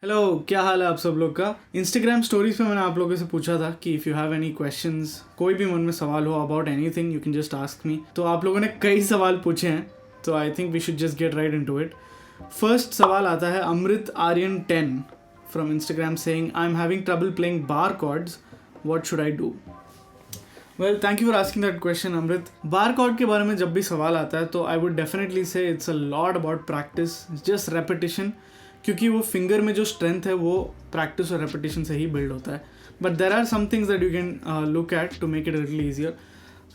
Hello, क्या हाल है आप सब लोग का। इंस्टाग्राम स्टोरीज पे मैंने आप लोगों से पूछा था कि if you have any questions, कोई भी मन में सवाल हो about anything, you can just ask me. तो आप लोगों ने कई सवाल पूछे हैं, तो I think we should just get right into it. First सवाल आता है Amrit Aryan 10 from Instagram saying I am having trouble playing bar chords, what should I do. Well, thank you for asking that question Amrit. Bar cord के बारे में जब भी सवाल आता है तो आई वुड डेफिनेटली से it's a lot about practice, just repetition, क्योंकि वो फिंगर में जो स्ट्रेंथ है वो प्रैक्टिस और रेपिटेशन से ही बिल्ड होता है। But there are some things that you can look at to make it little easier.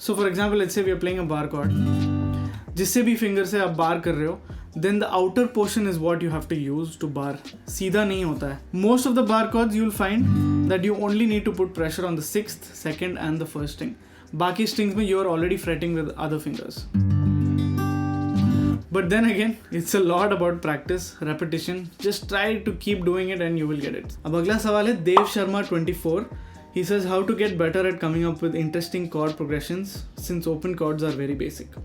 So for example, let's say we are playing a bar chord, जिससे भी फिंगर से आप बार कर रहे हो, then the outer portion is what you have to use to bar. सीधा नहीं होता है। Most of the bar chords you will find that you only need to put pressure on the 6th, 2nd and the first string. बाकी strings में you are already fretting with other fingers. But then again, it's a lot about practice, repetition. Just try to keep doing it and you will get it. अब अगला सवाल है Dev Sharma 24. He says how to get better at coming up with interesting chord progressions since open chords are very basic.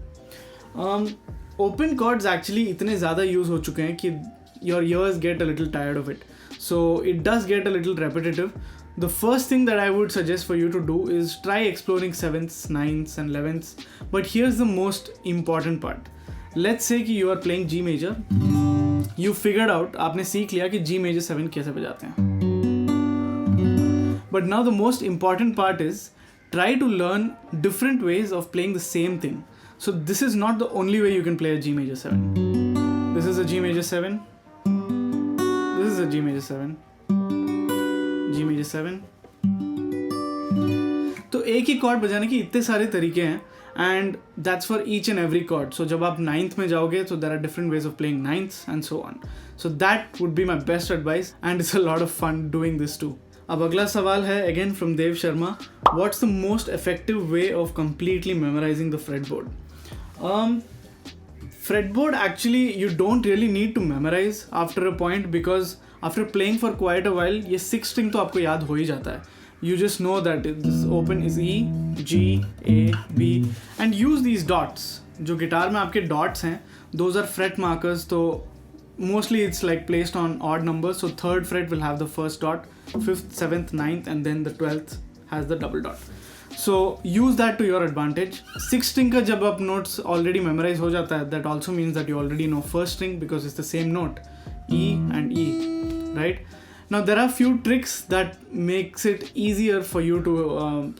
Open chords actually इतने ज़्यादा use हो चुके हैं कि your ears get a little tired of it. So it does get a little repetitive. The first thing that I would suggest for you to do is try exploring 7ths, 9ths and 11ths. But here's the most important part. Let's say कि you are playing G major, you figured out, आपने सीख लिया कि G major 7 कैसे बजाते हैं. But now the most important part is try to learn different ways of playing the same thing. So this is not the only way you can play a G major 7. This is a G major 7. This is a G major 7. G major 7. तो एक ही cord बजाने के इतने सारे तरीके हैं. And that's for each and every chord. So जब आप 9th में जाओगे, so there are different ways of playing 9ths and so on. So that would be my best advice and it's a lot of fun doing this too. अब अगला सवाल है again from Dev Sharma. What's the most effective way of completely memorizing the fretboard? Fretboard actually you don't really need to memorize after a point because after playing for quite a while ये 6th string तो आपको याद हो ही जाता है. You just know that this open is E, G, A, B and use these dots. जो guitar में आपके dots हैं, those are fret markers. तो mostly it's like placed on odd numbers. So 3rd fret will have the first dot, 5th, 7th, 9th and then the 12th has the double dot. So use that to your advantage. 6th string का जब आप notes already memorize हो जाता है, that also means that you already know first string because it's the same note, E and E, right? Now there are few tricks that makes it easier for you to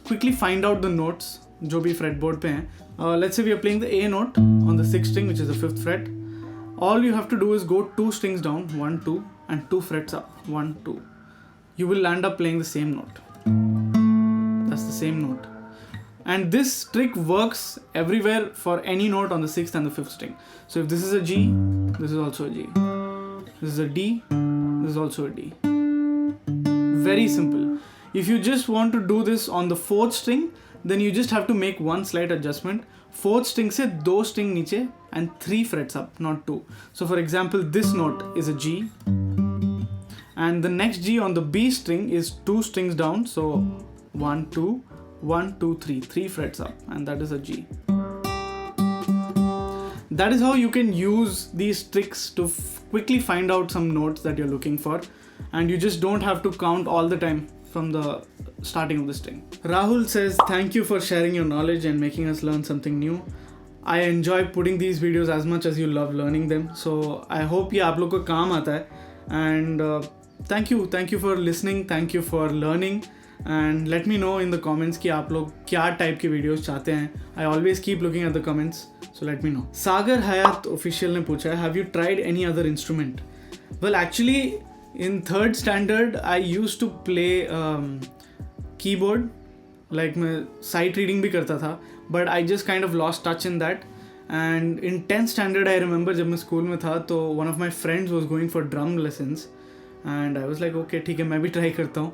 quickly find out the notes जो भी fretboard पे हैं. Let's say we are playing the A note on the 6th string, which is the 5th fret. All you have to do is go 2 strings down, 1, 2 and 2 frets up, 1, 2. You will end up playing the same note. That's the same note. And this trick works everywhere for any note on the 6th and the 5th string. So if this is a G, this is also a G. This is a D, this is also a D. Very simple. If you just want to do this on the 4th string, then you just have to make one slight adjustment. 4th string से 2 string नीचे and 3 frets up, not 2. So for example, this note is a G and the next G on the B string is 2 strings down. So 1, 2, 1, 2, 3, 3 frets up and that is a G. That is how you can use these tricks to quickly find out some notes that you're looking for. And you just don't have to count all the time from the starting of the string. Rahul says, thank you for sharing your knowledge and making us learn something new. I enjoy putting these videos as much as you love learning them. So I hope ये आप लोग को काम आता है. And thank you for listening. Thank you for learning. And let me know in the comments कि आप लोग क्या type के videos चाहते हैं. I always keep looking at the comments. So let me know. Sagar Hayat official ने पूछा है, have you tried any other instrument? Well, actually, in 3rd standard, I used to play keyboard. Like मैं sight reading भी करता था, but I just kind of lost touch in that. And in 10th standard, I remember जब मैं school में था, तो one of my friends was going for drum lessons, and I was like, okay, ठीक है, मैं भी try करता हूँ.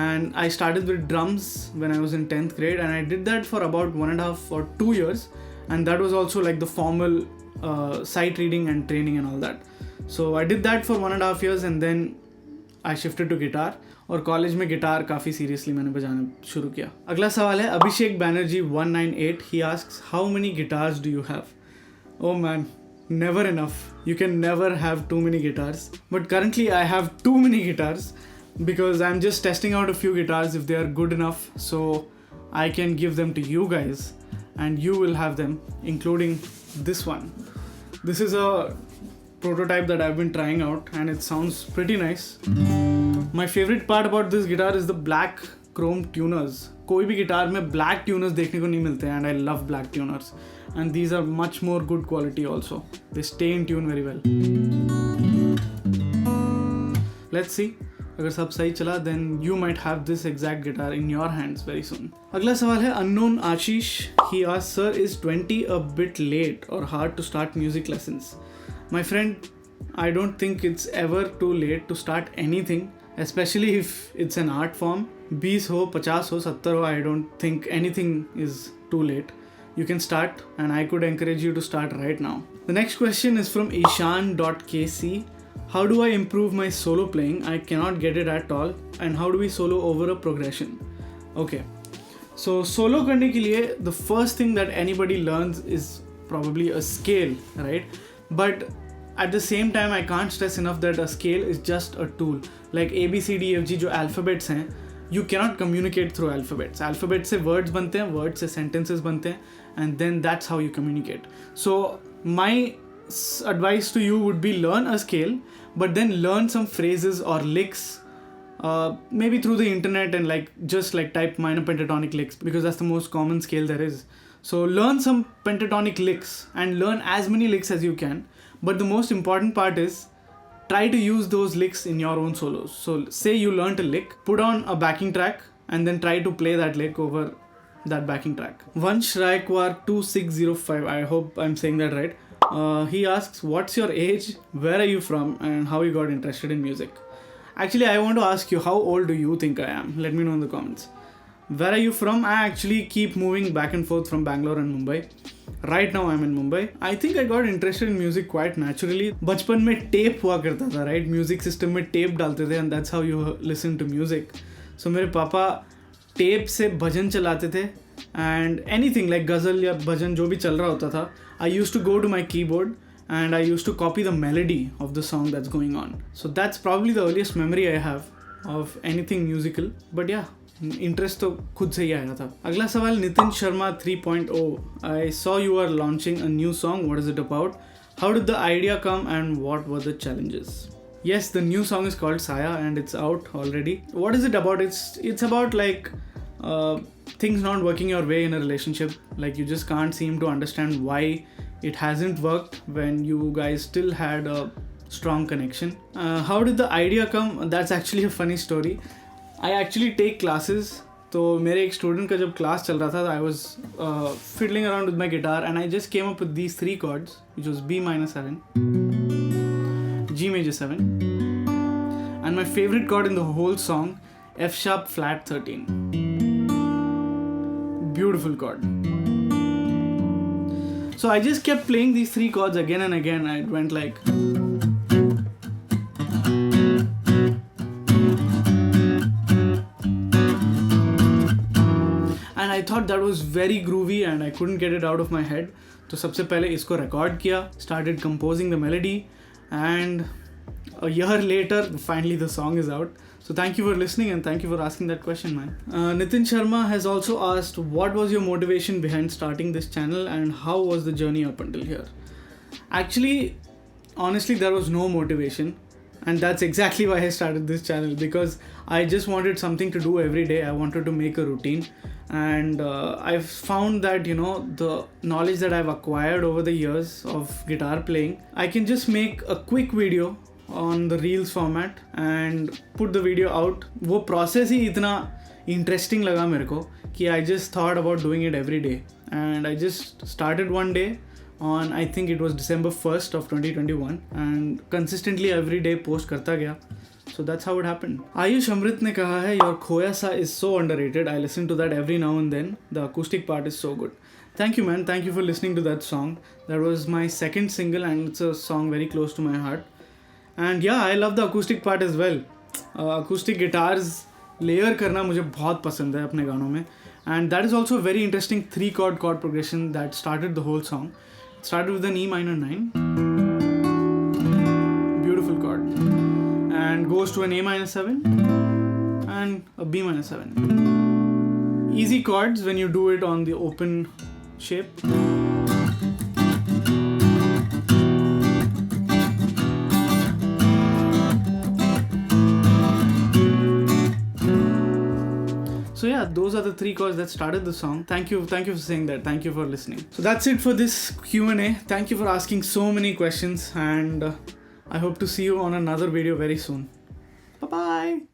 And I started with drums when I was in 10th grade, and I did that for about 1.5 or 2 years, and that was also like the formal sight reading and training and all that. So I did that for 1.5 years, and then I shifted to guitar. और college में guitar काफ़ी seriously मैंने बजाना शुरू किया. अगला सवाल है अभिषेक Banerjee 198. He asks, how many guitars do you have? Oh man, never enough. You can never have too many guitars. But currently I have too many guitars because I'm just testing out a few guitars if they are good enough so I can give them to you guys and you will have them, including this one. This is a prototype that I've been trying out and it sounds pretty nice. My favorite part about this guitar is the black chrome tuners. कोई भी guitar में black tuners देखने को नहीं मिलते and I love black tuners. And these are much more good quality also. They stay in tune very well. Let's see. अगर सब सही चला then you might have this exact guitar in your hands very soon. अगला सवाल है unknown Ashish. He asks, sir, is 20 a bit late or hard to start music lessons? My friend, I don't think it's ever too late to start anything, especially if it's an art form. 20 हो, 50 हो, 70 हो, I don't think anything is too late. You can start and I could encourage you to start right now. The next question is from ishan.kc. How do I improve my solo playing? I cannot get it at all. And how do we solo over a progression? Okay. So solo करने के लिए the first thing that anybody learns is probably a scale, right? But at the same time, I can't stress enough that a scale is just a tool. Like A, B, C, D, F, G जो alphabets हैं, you cannot communicate through alphabets. Alphabets से words बनते हैं, words से sentences बनते हैं, and then that's how you communicate. So my advice to you would be learn a scale, but then learn some phrases or licks, maybe through the internet and just type minor pentatonic licks because that's the most common scale there is. So learn some pentatonic licks and learn as many licks as you can. But the most important part is try to use those licks in your own solos. So say you learned a lick, put on a backing track and then try to play that lick over that backing track. Vansh Raikwar 2605, I hope I'm saying that right. He asks, what's your age, where are you from, and how you got interested in music? Actually, I want to ask you, how old do you think I am? Let me know in the comments. Where are you from? I actually keep moving back and forth from Bangalore and Mumbai. Right now I'm in Mumbai. I think I got interested in music quite naturally. बचपन में tape हुआ करता था, right? Music system में tape डालते थे and that's how you listen to music. So मेरे पापा tape से भजन चलाते थे and anything like गज़ल या भजन जो भी चल रहा होता था, I used to go to my keyboard and I used to copy the melody of the song that's going on. So that's probably the earliest memory I have of anything musical. But yeah, interest तो खुद से ही आया था. अगला सवाल Nitin Sharma 3.0. I saw you are launching a new song. What is it about? How did the idea come and what were the challenges? Yes, the new song is called Saya and it's out already. What is it about? It's about things not working your way in a relationship. Like you just can't seem to understand why it hasn't worked when you guys still had a strong connection. How did the idea come? That's actually a funny story. I actually take classes. तो मेरे एक student का जब class चल रहा था, I was fiddling around with my guitar and I just came up with these three chords, which was B minor 7, G major 7, and my favorite chord in the whole song, F sharp flat 13. Beautiful chord. So I just kept playing these three chords again and again. I went like... And I thought that was very groovy and I couldn't get it out of my head. तो सबसे पहले इसको record किया, started composing the melody, and a year later, finally the song is out. So thank you for listening and thank you for asking that question, man. Nitin Sharma has also asked, what was your motivation behind starting this channel and how was the journey up until here? Actually, honestly, there was no motivation. And that's exactly why I started this channel, because I just wanted something to do every day. I wanted to make a routine. And I've found that, the knowledge that I've acquired over the years of guitar playing, I can just make a quick video on the Reels format and put the video out. वो process ही इतना interesting लगा मेरे को कि I just thought about doing it every day. And I just started one day on, I think it was December 1st of 2021, and consistently every day post करता गया. So that's how it happened. Ayush Amrit ने कहा है, your Khoya Sa is so underrated. I listen to that every now and then. The acoustic part is so good. Thank you, man. Thank you for listening to that song. That was my second single and it's a song very close to my heart. And yeah, I love the acoustic part as well. Acoustic guitars layer करना मुझे बहुत पसंद है अपने गानों में. And that is also a very interesting 3-chord chord progression that started the whole song. Started with an E minor 9. Beautiful chord. And goes to an A minor 7 and a B minor 7. Easy chords when you do it on the open shape. So yeah, those are the 3 chords that started the song. Thank you for saying that. Thank you for listening. So that's it for this Q&A. Thank you for asking so many questions, and I hope to see you on another video very soon. Bye-bye.